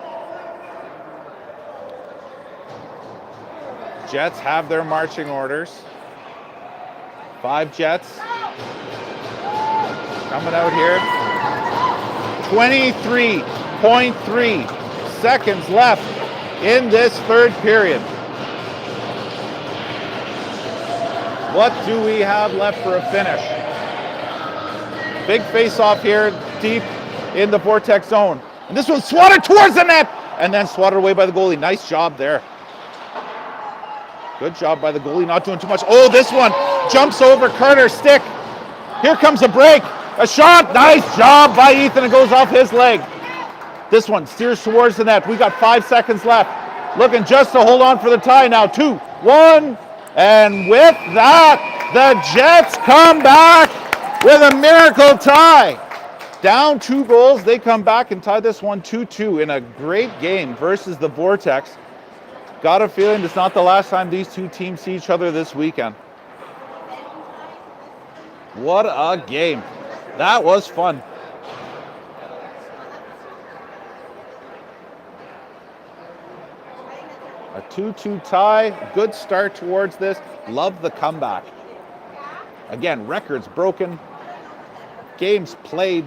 have their marching orders. 5 Jets. coming out here. 23.3 seconds left in this third period. What do we have left for a finish? Big face-off here, deep in the Vortex zone. And this one's swatted towards the net, and then swatted away by the goalie. Nice job there. Good job by the goalie, not doing too much. Oh, this one jumps over Carter's stick. Here comes a break, a shot. Nice job by Ethan. It goes off his leg. This one steers towards the net. We got 5 seconds left. Looking just to hold on for the tie now. 2, 1, and with that, the Jets come back with a miracle tie. Down 2 goals, they come back and tie this one 2-2 in a great game versus the Vortex. Got a feeling it's not the last time these two teams see each other this weekend. What a game. That was fun. A 2-2 tie, good start towards this. Love the comeback. Again, records broken, games played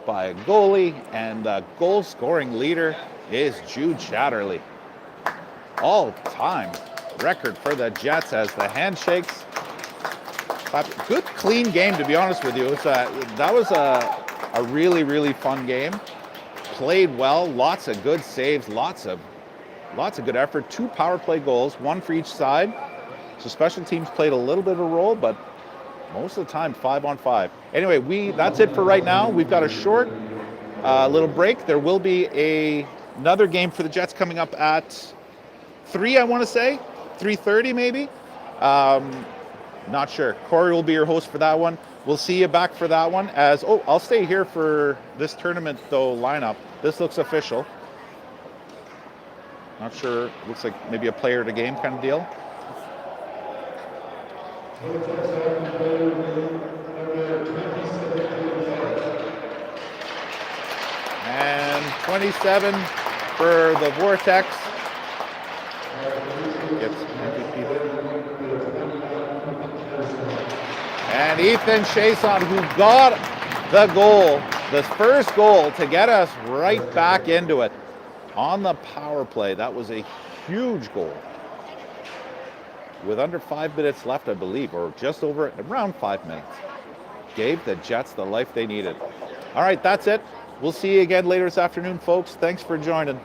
by a goalie, and the goal scoring leader is Jude Chatterley. All-time record for the Jets as the handshakes. Good, clean game, to be honest with you. That was a really, really fun game. Played well, lots of good saves, lots of good effort. 2 power play goals, 1 for each side. So special teams played a little bit of a role, but most of the time 5-on-5. Anyway, that's it for right now. We've got a short little break. There will be another game for the Jets coming up at 3, I want to say. 3:30 maybe. Not sure. Corey will be your host for that one. We'll see you back for that one. I'll stay here for this tournament though lineup. This looks official. Not sure. Looks like maybe a player to game kind of deal. And 27 for the Vortex. And Ethan Chason, who got the goal, the first goal to get us right back into it on the power play. That was a huge goal. With under 5 minutes left, I believe, or just over, around 5 minutes. Gave the Jets the life they needed. All right, that's it. We'll see you again later this afternoon, folks. Thanks for joining.